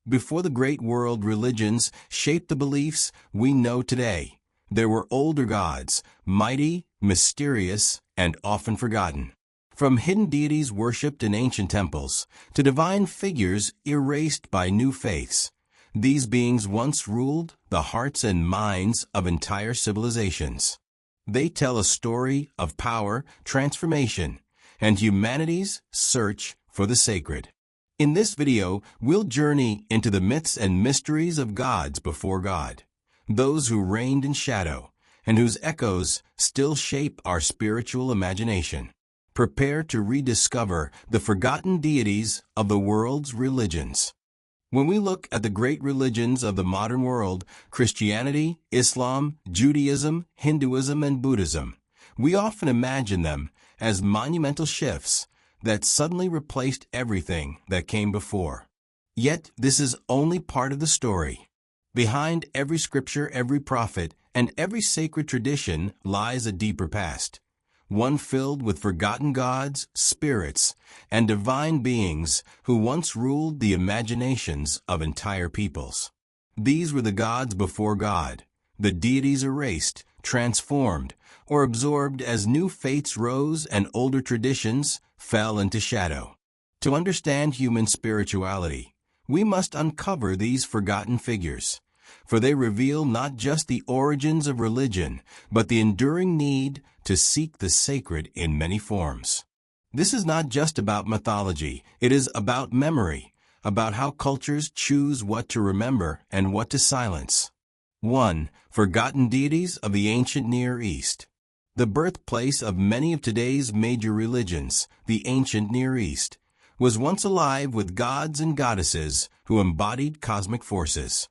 Before the great world religions shaped the beliefs we know today, there were older gods, mighty, mysterious, and often forgotten. From hidden deities worshipped in ancient temples to divine figures erased by new faiths, these beings once ruled the hearts and minds of entire civilizations. They tell a story of power, transformation, and humanity's search for the sacred. In this video, we'll journey into the myths and mysteries of gods before God, those who reigned in shadow and whose echoes still shape our spiritual imagination. Prepare to rediscover the forgotten deities of the world's religions. When we look at the great religions of the modern world, Christianity, Islam, Judaism, Hinduism, and Buddhism, we often imagine them as monumental shifts that suddenly replaced everything that came before. Yet, this is only part of the story. Behind every scripture, every prophet, and every sacred tradition lies a deeper past, one filled with forgotten gods, spirits, and divine beings who once ruled the imaginations of entire peoples. These were the gods before God, the deities erased, transformed, or absorbed as new faiths rose and older traditions fell into shadow. To understand human spirituality, we must uncover these forgotten figures, for they reveal not just the origins of religion, but the enduring need to seek the sacred in many forms. This is not just about mythology, it is about memory, about how cultures choose what to remember and what to silence. 1. Forgotten deities of the ancient Near East. The birthplace of many of today's major religions, the ancient Near East, was once alive with gods and goddesses who embodied cosmic forces.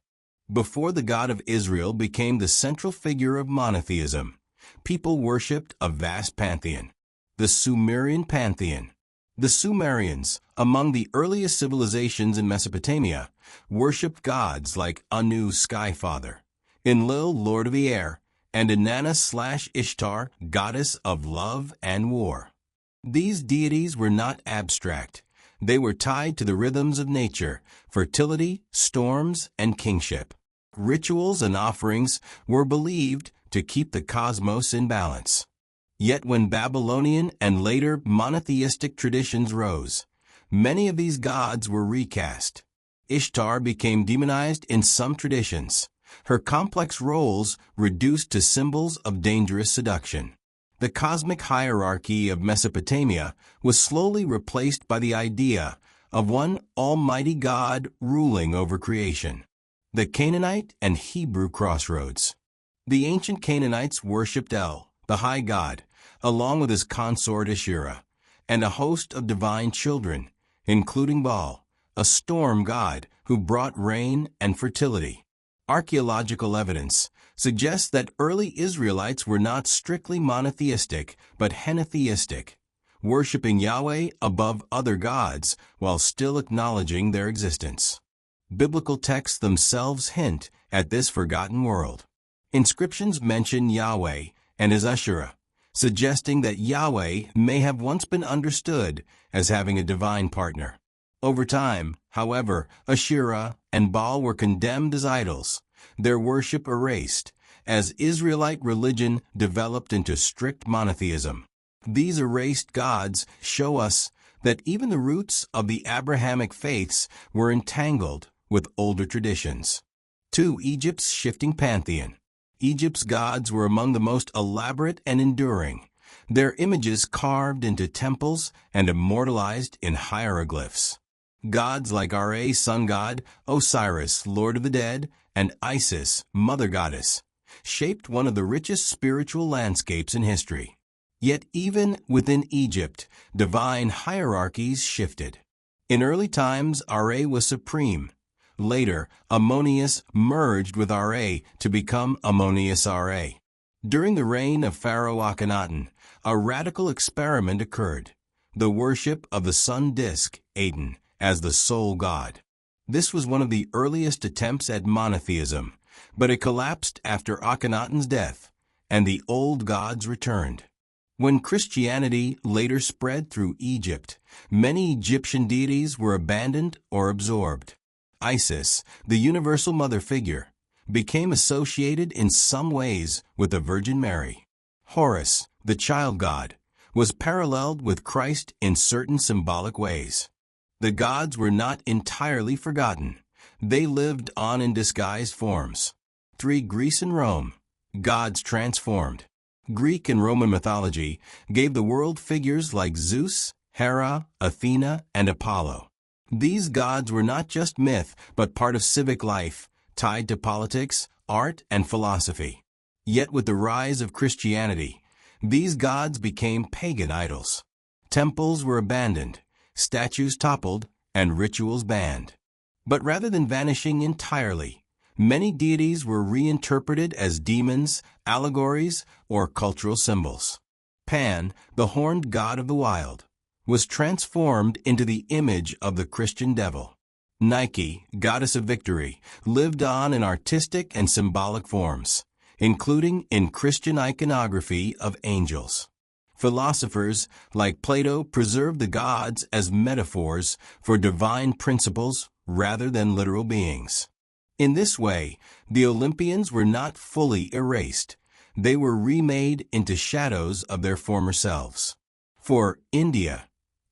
Before the God of Israel became the central figure of monotheism, people worshipped a vast pantheon, the Sumerian pantheon. The Sumerians, among the earliest civilizations in Mesopotamia, worshipped gods like Anu, Sky Father, Enlil, Lord of the Air, and Inanna/Ishtar, goddess of love and war. These deities were not abstract. They were tied to the rhythms of nature, fertility, storms, and kingship. Rituals and offerings were believed to keep the cosmos in balance. Yet when Babylonian and later monotheistic traditions rose, many of these gods were recast. Ishtar became demonized in some traditions, her complex roles reduced to symbols of dangerous seduction. The cosmic hierarchy of Mesopotamia was slowly replaced by the idea of one almighty God ruling over creation. The Canaanite and Hebrew crossroads. The ancient Canaanites worshipped El, the high god, along with his consort Asherah, and a host of divine children, including Baal, a storm god who brought rain and fertility. Archaeological evidence suggests that early Israelites were not strictly monotheistic, but henotheistic, worshipping Yahweh above other gods while still acknowledging their existence. Biblical texts themselves hint at this forgotten world. Inscriptions mention Yahweh and his Asherah, suggesting that Yahweh may have once been understood as having a divine partner. Over time, however, Asherah and Baal were condemned as idols, their worship erased, as Israelite religion developed into strict monotheism. These erased gods show us that even the roots of the Abrahamic faiths were entangled with older traditions. 2. Egypt's shifting pantheon. Egypt's gods were among the most elaborate and enduring, their images carved into temples and immortalized in hieroglyphs. Gods like Ra, sun god, Osiris, lord of the dead, and Isis, mother goddess, shaped one of the richest spiritual landscapes in history. Yet even within Egypt, divine hierarchies shifted. In early times, Ra was supreme. Later, Ammonius merged with Ra to become Ammonius Ra. During the reign of Pharaoh Akhenaten, a radical experiment occurred, the worship of the sun disk, Aten, as the sole god. This was one of the earliest attempts at monotheism, but it collapsed after Akhenaten's death, and the old gods returned. When Christianity later spread through Egypt, many Egyptian deities were abandoned or absorbed. Isis, the universal mother figure, became associated in some ways with the Virgin Mary. Horus, the child god, was paralleled with Christ in certain symbolic ways. The gods were not entirely forgotten. They lived on in disguised forms. 3. Greece and Rome. Gods transformed. Greek and Roman mythology gave the world figures like Zeus, Hera, Athena, and Apollo. These gods were not just myth, but part of civic life, tied to politics, art, and philosophy. Yet with the rise of Christianity, these gods became pagan idols. Temples were abandoned, statues toppled, and rituals banned. But rather than vanishing entirely, many deities were reinterpreted as demons, allegories, or cultural symbols. Pan, the horned god of the wild, was transformed into the image of the Christian devil. Nike, goddess of victory, lived on in artistic and symbolic forms, including in Christian iconography of angels. Philosophers like Plato preserved the gods as metaphors for divine principles rather than literal beings. In this way, the Olympians were not fully erased. They were remade into shadows of their former selves. For India,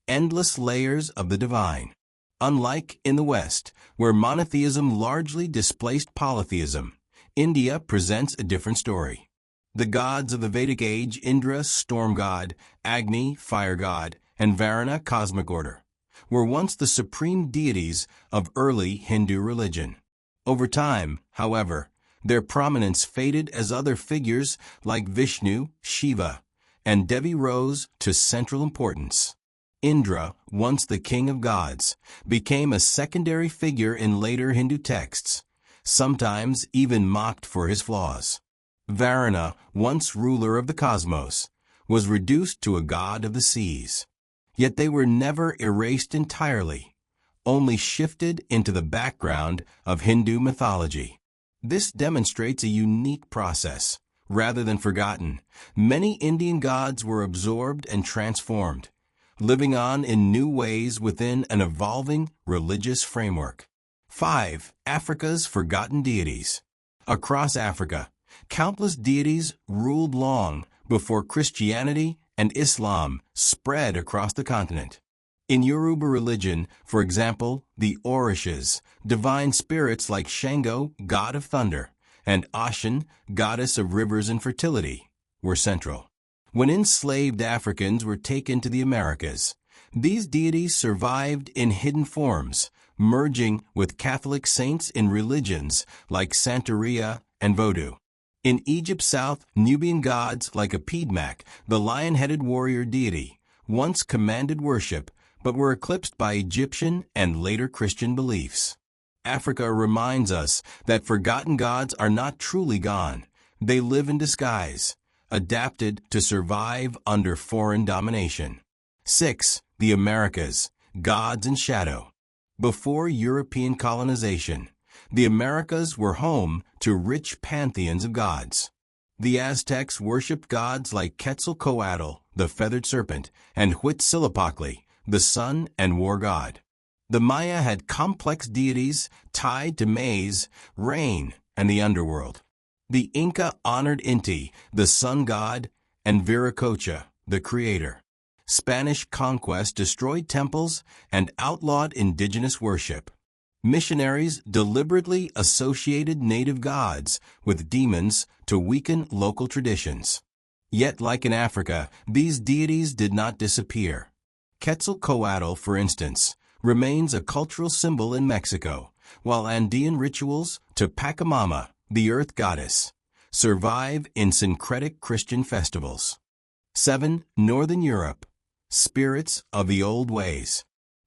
endless layers of the divine. Unlike in the West, where monotheism largely displaced polytheism, India presents a different story. The gods of the Vedic age, Indra, storm god, Agni, fire god, and Varuna, cosmic order, were once the supreme deities of early Hindu religion. Over time, however, their prominence faded as other figures like Vishnu, Shiva, and Devi rose to central importance. Indra, once the king of gods, became a secondary figure in later Hindu texts, sometimes even mocked for his flaws. Varuna, once ruler of the cosmos, was reduced to a god of the seas. Yet they were never erased entirely, only shifted into the background of Hindu mythology. This demonstrates a unique process. Rather than forgotten, many Indian gods were absorbed and transformed, living on in new ways within an evolving religious framework. 5. Africa's forgotten deities. Across Africa, countless deities ruled long before Christianity and Islam spread across the continent. In Yoruba religion, for example, the Orishas, divine spirits like Shango, god of thunder, and Ashin, goddess of rivers and fertility, were central. When enslaved Africans were taken to the Americas, these deities survived in hidden forms, merging with Catholic saints in religions like Santeria and Vodou. In Egypt's south, Nubian gods like Apidmak, the lion-headed warrior deity, once commanded worship, but were eclipsed by Egyptian and later Christian beliefs. Africa reminds us that forgotten gods are not truly gone. They live in disguise, adapted to survive under foreign domination. 6. The Americas, gods in shadow. Before European colonization, the Americas were home to rich pantheons of gods. The Aztecs worshipped gods like Quetzalcoatl, the feathered serpent, and Huitzilopochtli, the sun and war god. The Maya had complex deities tied to maize, rain, and the underworld. The Inca honored Inti, the sun god, and Viracocha, the creator. Spanish conquest destroyed temples and outlawed indigenous worship. Missionaries deliberately associated native gods with demons to weaken local traditions. Yet, like in Africa, these deities did not disappear. Quetzalcoatl, for instance, remains a cultural symbol in Mexico, while Andean rituals to Pachamama, the earth goddess, survive in syncretic Christian festivals. 7. Northern Europe, spirits of the old ways.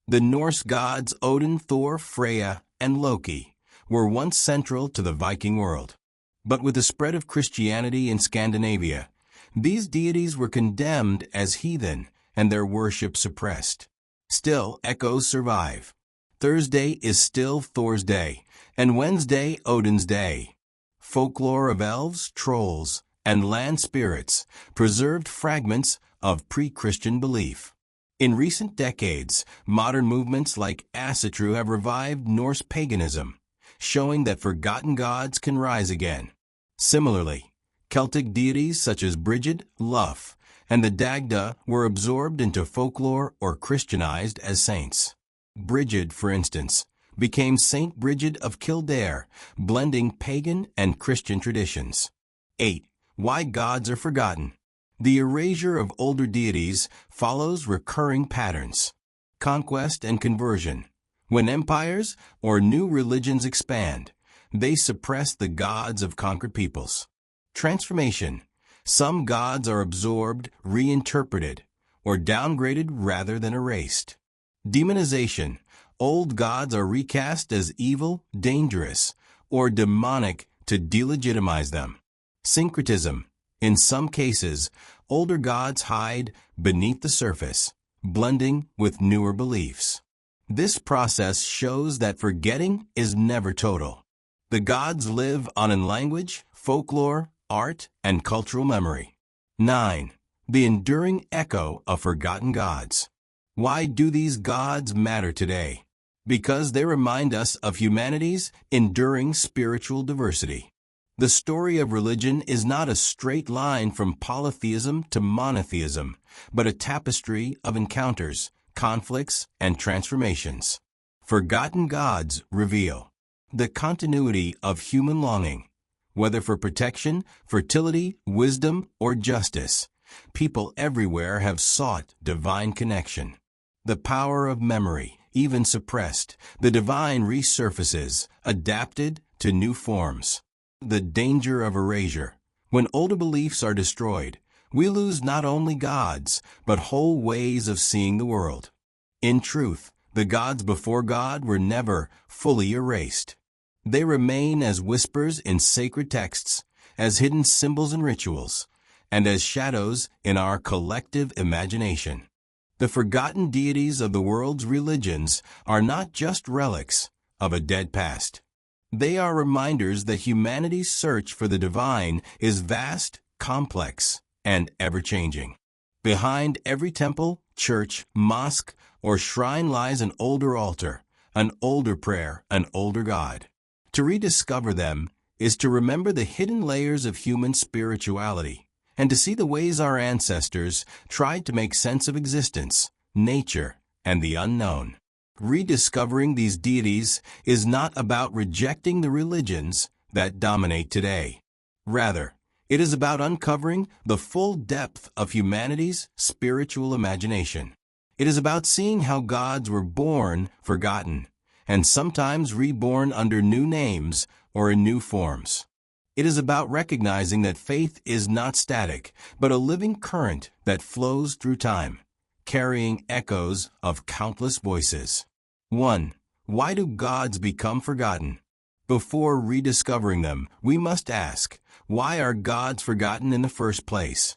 The Norse gods Odin, Thor, Freya, and Loki were once central to the Viking world. But with the spread of Christianity in Scandinavia, these deities were condemned as heathen and their worship suppressed. Still, echoes survive. Thursday is still Thor's day, and Wednesday Odin's day. Folklore of elves, trolls, and land spirits preserved fragments of pre-Christian belief. In recent decades, modern movements like Asatru have revived Norse paganism, showing that forgotten gods can rise again. Similarly, Celtic deities such as Brigid, Luff, and the Dagda were absorbed into folklore or Christianized as saints. Brigid, for instance, became Saint Brigid of Kildare, blending pagan and Christian traditions. 8. Why gods are forgotten. The erasure of older deities follows recurring patterns. Conquest and conversion. When empires or new religions expand, they suppress the gods of conquered peoples. Transformation. Some gods are absorbed, reinterpreted, or downgraded rather than erased. Demonization. Old gods are recast as evil, dangerous, or demonic to delegitimize them. Syncretism. In some cases, older gods hide beneath the surface, blending with newer beliefs. This process shows that forgetting is never total. The gods live on in language, folklore, art, and cultural memory. 9. The enduring echo of forgotten gods. Why do these gods matter today? Because they remind us of humanity's enduring spiritual diversity. The story of religion is not a straight line from polytheism to monotheism, but a tapestry of encounters, conflicts, and transformations. Forgotten gods reveal the continuity of human longing. Whether for protection, fertility, wisdom, or justice, people everywhere have sought divine connection. The power of memory, even suppressed, the divine resurfaces, adapted to new forms. The danger of erasure. When older beliefs are destroyed, we lose not only gods, but whole ways of seeing the world. In truth, the gods before God were never fully erased. They remain as whispers in sacred texts, as hidden symbols and rituals, and as shadows in our collective imagination. The forgotten deities of the world's religions are not just relics of a dead past. They are reminders that humanity's search for the divine is vast, complex, and ever-changing. Behind every temple, church, mosque, or shrine lies an older altar, an older prayer, an older God. To rediscover them is to remember the hidden layers of human spirituality, and to see the ways our ancestors tried to make sense of existence, nature, and the unknown. Rediscovering these deities is not about rejecting the religions that dominate today. Rather, it is about uncovering the full depth of humanity's spiritual imagination. It is about seeing how gods were born forgotten, and sometimes reborn under new names or in new forms. It is about recognizing that faith is not static, but a living current that flows through time, carrying echoes of countless voices. 1. Why do gods become forgotten? Before rediscovering them, we must ask, why are gods forgotten in the first place?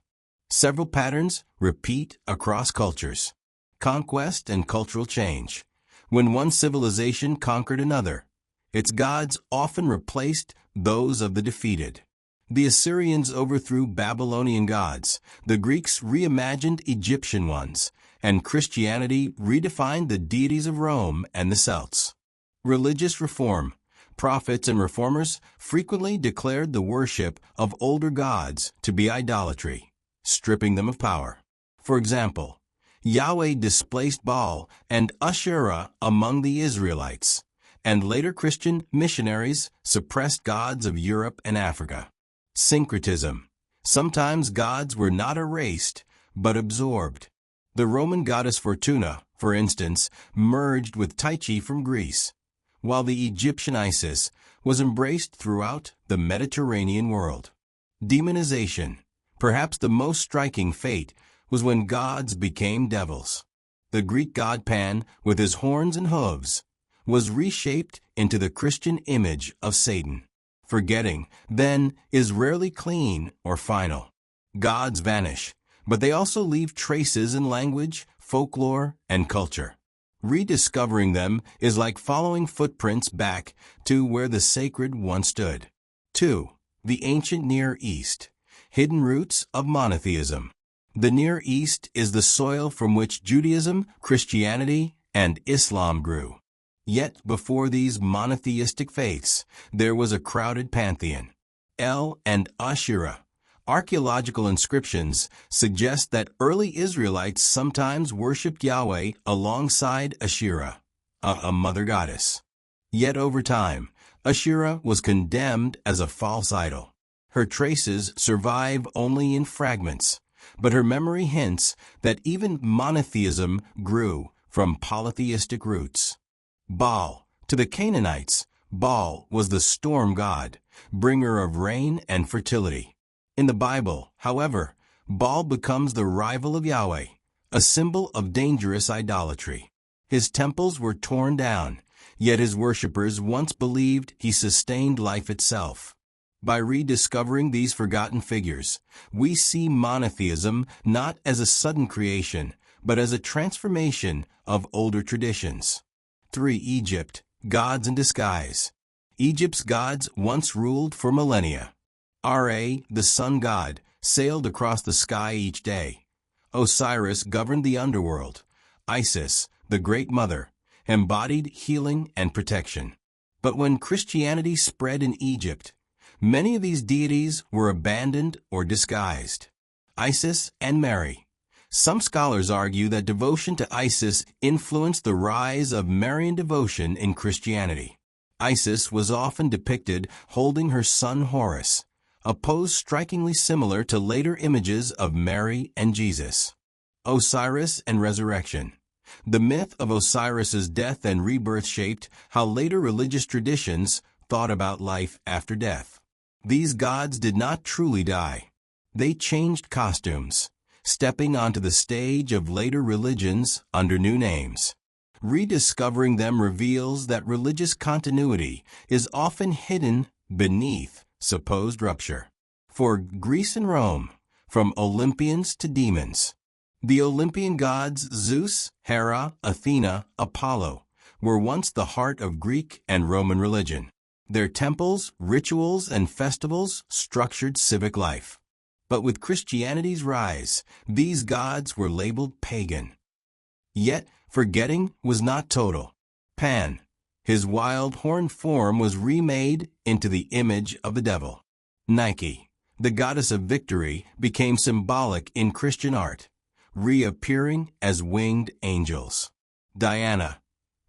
Several patterns repeat across cultures. Conquest and cultural change. When one civilization conquered another, its gods often replaced those of the defeated. The Assyrians overthrew Babylonian gods, the Greeks reimagined Egyptian ones, and Christianity redefined the deities of Rome and the Celts. Religious reform. Prophets and reformers frequently declared the worship of older gods to be idolatry, stripping them of power. For example, Yahweh displaced Baal and Asherah among the Israelites, and later Christian missionaries suppressed gods of Europe and Africa. Syncretism. Sometimes gods were not erased, but absorbed. The Roman goddess Fortuna, for instance, merged with Tyche from Greece, while the Egyptian Isis was embraced throughout the Mediterranean world. Demonization. Perhaps the most striking fate was when gods became devils. The Greek god Pan, with his horns and hooves, was reshaped into the Christian image of Satan. Forgetting, then, is rarely clean or final. Gods vanish, but they also leave traces in language, folklore, and culture. Rediscovering them is like following footprints back to where the sacred once stood. 2. The ancient Near East. Hidden roots of monotheism. The Near East is the soil from which Judaism, Christianity, and Islam grew. Yet before these monotheistic faiths, there was a crowded pantheon. El and Asherah. Archaeological inscriptions suggest that early Israelites sometimes worshipped Yahweh alongside Asherah, a mother goddess. Yet over time, Asherah was condemned as a false idol. Her traces survive only in fragments, but her memory hints that even monotheism grew from polytheistic roots. Baal. To the Canaanites, Baal was the storm god, bringer of rain and fertility. In the Bible, however, Baal becomes the rival of Yahweh, a symbol of dangerous idolatry. His temples were torn down, yet his worshippers once believed he sustained life itself. By rediscovering these forgotten figures, we see monotheism not as a sudden creation, but as a transformation of older traditions. 3. Egypt, gods in disguise. Egypt's gods once ruled for millennia. Ra, the sun god, sailed across the sky each day. Osiris governed the underworld. Isis, the Great Mother, embodied healing and protection. But when Christianity spread in Egypt, many of these deities were abandoned or disguised. Isis and Mary. Some scholars argue that devotion to Isis influenced the rise of Marian devotion in Christianity. Isis was often depicted holding her son Horus, a pose strikingly similar to later images of Mary and Jesus. Osiris and resurrection. The myth of Osiris's death and rebirth shaped how later religious traditions thought about life after death. These gods did not truly die. They changed costumes, stepping onto the stage of later religions under new names. Rediscovering them reveals that religious continuity is often hidden beneath supposed rupture. For Greece and Rome, from Olympians to demons. The Olympian gods Zeus, Hera, Athena, Apollo were once the heart of Greek and Roman religion. Their temples, rituals, and festivals structured civic life. But with Christianity's rise, these gods were labeled pagan. Yet, forgetting was not total. Pan, his wild horned form, was remade into the image of the devil. Nike, the goddess of victory, became symbolic in Christian art, reappearing as winged angels. Diana,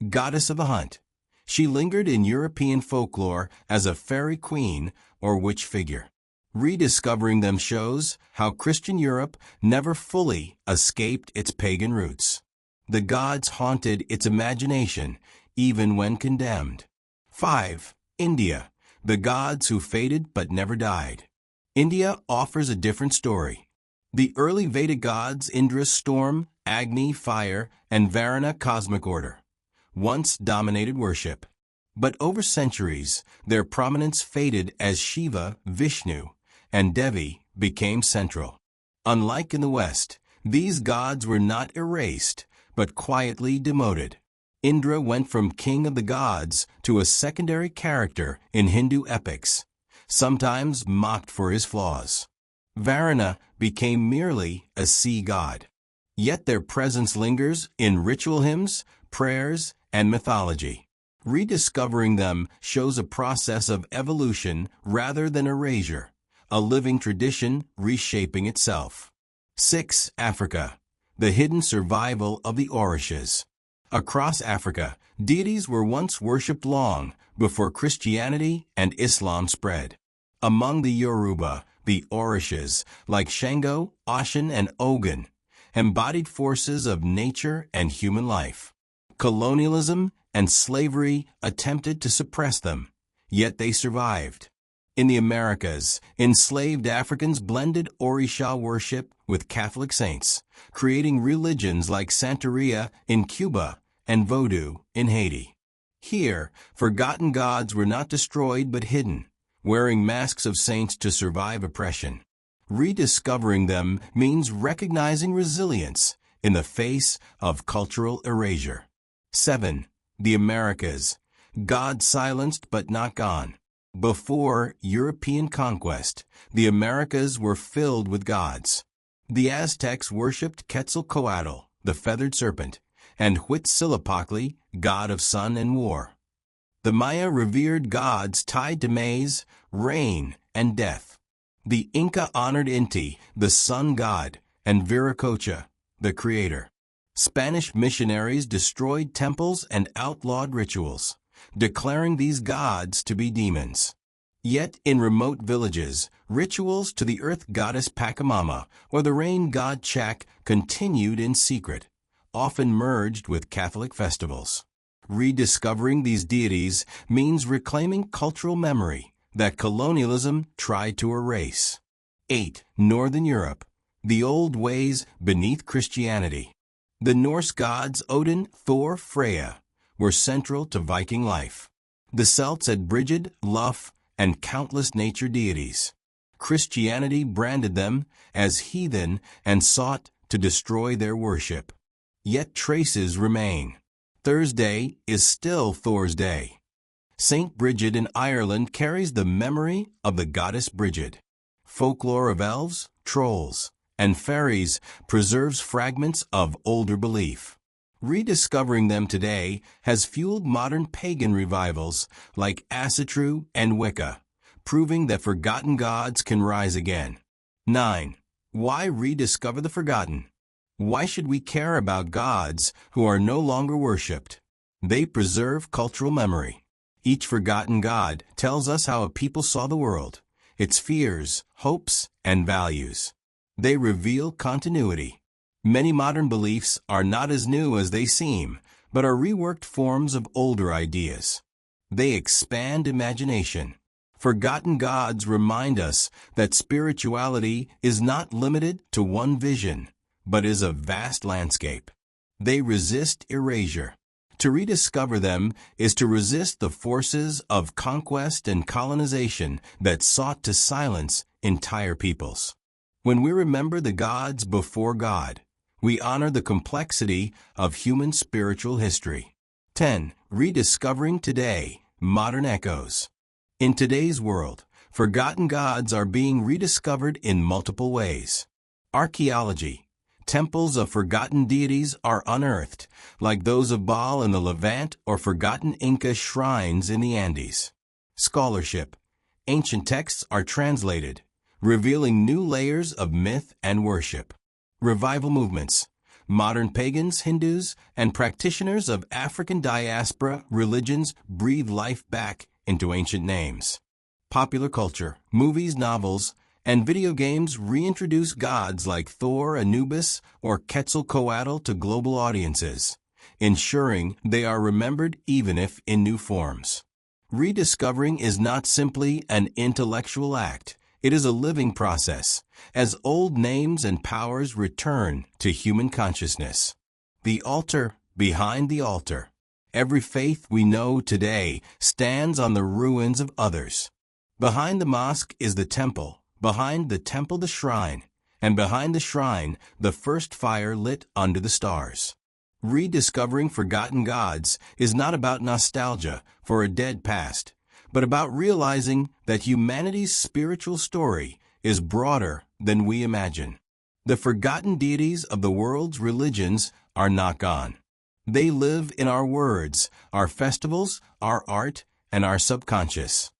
goddess of the hunt. She lingered in European folklore as a fairy queen or witch figure. Rediscovering them shows how Christian Europe never fully escaped its pagan roots. The gods haunted its imagination even when condemned. 5. India, the gods who faded but never died. India offers a different story. The early Vedic gods Indra storm, Agni fire, and Varuna cosmic order once dominated worship. But over centuries, their prominence faded as Shiva, Vishnu, and Devi became central. Unlike in the West, these gods were not erased, but quietly demoted. Indra went from king of the gods to a secondary character in Hindu epics, sometimes mocked for his flaws. Varuna became merely a sea god. Yet their presence lingers in ritual hymns, prayers, and mythology. Rediscovering them shows a process of evolution rather than erasure, a living tradition reshaping itself. 6. Africa, the hidden survival of the Orishas. Across Africa, deities were once worshipped long before Christianity and Islam spread. Among the Yoruba, the Orishas, like Shango, Oshin, and Ogun, embodied forces of nature and human life. Colonialism and slavery attempted to suppress them, yet they survived. In the Americas, enslaved Africans blended Orisha worship with Catholic saints, creating religions like Santeria in Cuba and Vodou in Haiti. Here, forgotten gods were not destroyed but hidden, wearing masks of saints to survive oppression. Rediscovering them means recognizing resilience in the face of cultural erasure. 7. The Americas, gods silenced but not gone. Before European conquest, the Americas were filled with gods. The Aztecs worshipped Quetzalcoatl, the feathered serpent, and Huitzilopochtli, god of sun and war. The Maya revered gods tied to maize, rain, and death. The Inca honored Inti, the sun god, and Viracocha, the creator. Spanish missionaries destroyed temples and outlawed rituals, declaring these gods to be demons. Yet in remote villages, rituals to the earth goddess Pachamama or the rain god Chak continued in secret, often merged with Catholic festivals. Rediscovering these deities means reclaiming cultural memory that colonialism tried to erase. 8. Northern Europe. The old ways beneath Christianity. The Norse gods Odin, Thor, Freya were central to Viking life. The Celts had Brigid, Lugh, and countless nature deities. Christianity branded them as heathen and sought to destroy their worship. Yet traces remain. Thursday is still Thor's Day. St. Brigid in Ireland carries the memory of the goddess Brigid. Folklore of elves, trolls, and fairies preserves fragments of older belief. Rediscovering them today has fueled modern pagan revivals like Asatru and Wicca, proving that forgotten gods can rise again. 9. Why rediscover the forgotten? Why should we care about gods who are no longer worshipped? They preserve cultural memory. Each forgotten god tells us how a people saw the world, its fears, hopes, and values. They reveal continuity. Many modern beliefs are not as new as they seem, but are reworked forms of older ideas. They expand imagination. Forgotten gods remind us that spirituality is not limited to one vision, but is a vast landscape. They resist erasure. To rediscover them is to resist the forces of conquest and colonization that sought to silence entire peoples. When we remember the gods before God, we honor the complexity of human spiritual history. 10. Rediscovering today, modern echoes. In today's world, forgotten gods are being rediscovered in multiple ways. Archaeology. Temples of forgotten deities are unearthed, like those of Baal in the Levant or forgotten Inca shrines in the Andes. Scholarship. Ancient texts are translated, revealing new layers of myth and worship. Revival movements. Modern pagans, Hindus, and practitioners of African diaspora religions breathe life back into ancient names. Popular culture, movies, novels, and video games reintroduce gods like Thor, Anubis, or Quetzalcoatl to global audiences, ensuring they are remembered even if in new forms. Rediscovering is not simply an intellectual act, it is a living process, as old names and powers return to human consciousness. The altar behind the altar. Every faith we know today stands on the ruins of others. Behind the mosque is the temple, behind the temple the shrine, and behind the shrine the first fire lit under the stars. Rediscovering forgotten gods is not about nostalgia for a dead past, but about realizing that humanity's spiritual story is broader than we imagine. The forgotten deities of the world's religions are not gone. They live in our words, our festivals, our art, and our subconscious.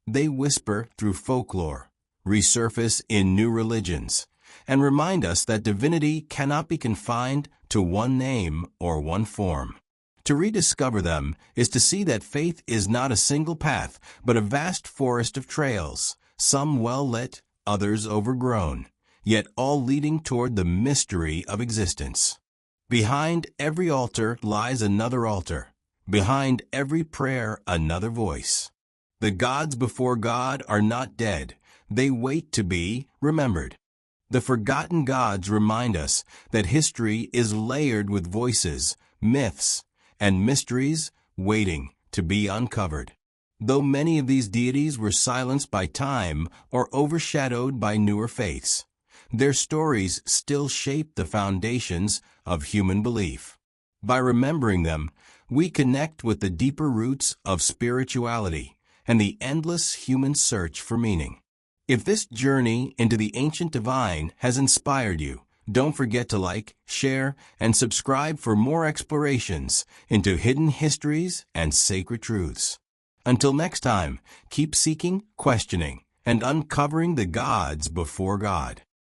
They whisper through folklore, resurface in new religions, and remind us that divinity cannot be confined to one name or one form. To rediscover them is to see that faith is not a single path, but a vast forest of trails, some well-lit, others overgrown, yet all leading toward the mystery of existence. Behind every altar lies another altar. Behind every prayer, another voice. The gods before God are not dead. They wait to be remembered. The forgotten gods remind us that history is layered with voices, myths, and mysteries waiting to be uncovered. Though many of these deities were silenced by time or overshadowed by newer faiths, their stories still shape the foundations of human belief. By remembering them, we connect with the deeper roots of spirituality and the endless human search for meaning. If this journey into the ancient divine has inspired you, don't forget to like, share, and subscribe for more explorations into hidden histories and sacred truths. Until next time, keep seeking, questioning, and uncovering the gods before God.